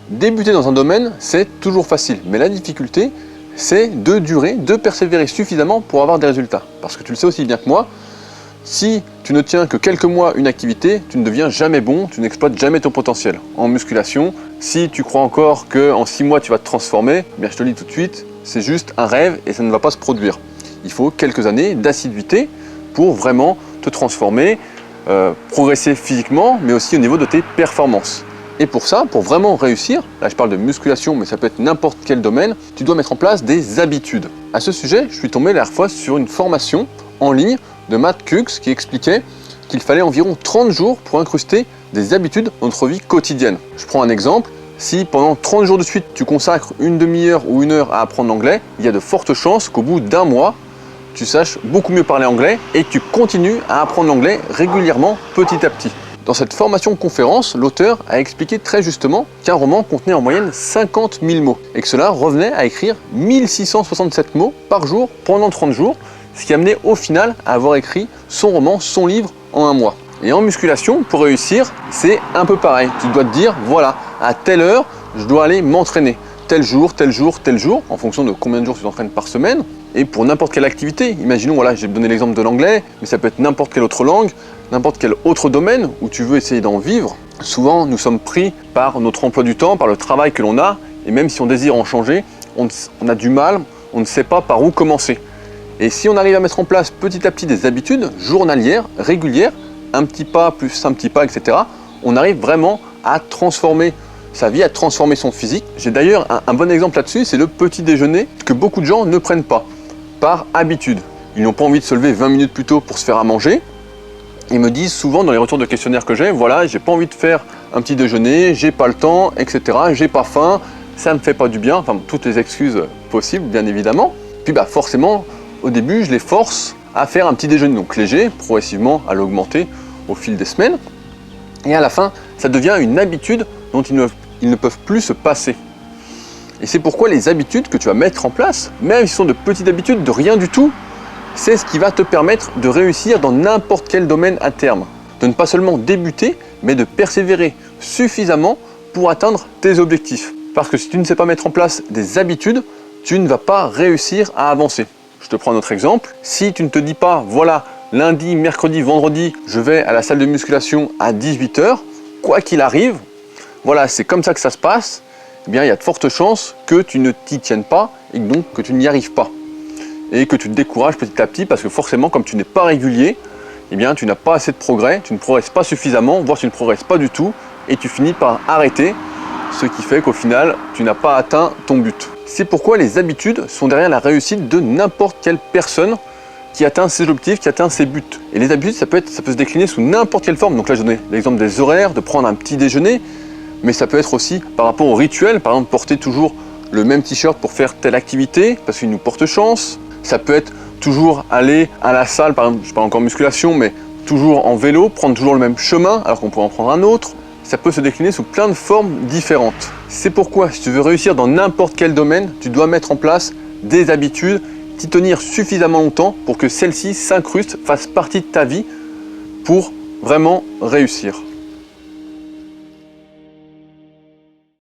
Débuter dans un domaine, c'est toujours facile, mais la difficulté, c'est de durer, de persévérer suffisamment pour avoir des résultats. Parce que tu le sais aussi bien que moi, si tu ne tiens que quelques mois une activité, tu ne deviens jamais bon, tu n'exploites jamais ton potentiel. En musculation, si tu crois encore qu'en 6 mois tu vas te transformer, eh bien je te le dis tout de suite, c'est juste un rêve et ça ne va pas se produire. Il faut quelques années d'assiduité pour vraiment te transformer, progresser physiquement, mais aussi au niveau de tes performances. Et pour ça, pour vraiment réussir, là je parle de musculation, mais ça peut être n'importe quel domaine, tu dois mettre en place des habitudes. À ce sujet, je suis tombé la dernière fois sur une formation en ligne de Matt Cuggs qui expliquait qu'il fallait environ 30 jours pour incruster des habitudes dans notre vie quotidienne. Je prends un exemple, si pendant 30 jours de suite tu consacres une demi-heure ou une heure à apprendre l'anglais, il y a de fortes chances qu'au bout d'un mois, tu saches beaucoup mieux parler anglais et que tu continues à apprendre l'anglais régulièrement petit à petit. Dans cette formation conférence, l'auteur a expliqué très justement qu'un roman contenait en moyenne 50 000 mots et que cela revenait à écrire 1667 mots par jour pendant 30 jours, ce qui amenait au final à avoir écrit son roman, son livre en un mois. Et en musculation, pour réussir, c'est un peu pareil. Tu dois te dire, voilà, à telle heure, je dois aller m'entraîner. Tel jour, tel jour, tel jour, en fonction de combien de jours tu t'entraînes par semaine. Et pour n'importe quelle activité, imaginons, voilà, j'ai donné l'exemple de l'anglais, mais ça peut être n'importe quelle autre langue, n'importe quel autre domaine où tu veux essayer d'en vivre. Souvent, nous sommes pris par notre emploi du temps, par le travail que l'on a, et même si on désire en changer, on a du mal, on ne sait pas par où commencer. Et si on arrive à mettre en place petit à petit des habitudes journalières, régulières, un petit pas plus un petit pas, etc., on arrive vraiment à transformer sa vie, à transformer son physique. J'ai d'ailleurs un bon exemple là-dessus, c'est le petit déjeuner que beaucoup de gens ne prennent pas, par habitude. Ils n'ont pas envie de se lever 20 minutes plus tôt pour se faire à manger. Ils me disent souvent dans les retours de questionnaires que j'ai, voilà, j'ai pas envie de faire un petit déjeuner, j'ai pas le temps, etc., j'ai pas faim, ça me fait pas du bien, enfin toutes les excuses possibles bien évidemment. Puis forcément, au début, je les force à faire un petit déjeuner, donc léger, progressivement à l'augmenter au fil des semaines. Et à la fin, ça devient une habitude dont ils ne peuvent plus se passer. Et c'est pourquoi les habitudes que tu vas mettre en place, même si ce sont de petites habitudes, de rien du tout, c'est ce qui va te permettre de réussir dans n'importe quel domaine à terme. De ne pas seulement débuter, mais de persévérer suffisamment pour atteindre tes objectifs. Parce que si tu ne sais pas mettre en place des habitudes, tu ne vas pas réussir à avancer. Je te prends un autre exemple. Si tu ne te dis pas, voilà, lundi, mercredi, vendredi, je vais à la salle de musculation à 18 h, quoi qu'il arrive, voilà, c'est comme ça que ça se passe, eh bien, il y a de fortes chances que tu ne t'y tiennes pas et donc que tu n'y arrives pas. Et que tu te décourages petit à petit parce que forcément, comme tu n'es pas régulier, eh bien, tu n'as pas assez de progrès, tu ne progresses pas suffisamment, voire tu ne progresses pas du tout et tu finis par arrêter, ce qui fait qu'au final, tu n'as pas atteint ton but. C'est pourquoi les habitudes sont derrière la réussite de n'importe quelle personne qui atteint ses objectifs, qui atteint ses buts. Et les habitudes, ça peut se décliner sous n'importe quelle forme. Donc là, je donnais l'exemple des horaires, de prendre un petit déjeuner, mais ça peut être aussi par rapport au rituel, par exemple porter toujours le même t-shirt pour faire telle activité, parce qu'il nous porte chance. Ça peut être toujours aller à la salle, par exemple, je parle encore musculation, mais toujours en vélo, prendre toujours le même chemin, alors qu'on pourrait en prendre un autre. Ça peut se décliner sous plein de formes différentes. C'est pourquoi, si tu veux réussir dans n'importe quel domaine, tu dois mettre en place des habitudes, t'y tenir suffisamment longtemps pour que celles-ci s'incrustent, fassent partie de ta vie pour vraiment réussir.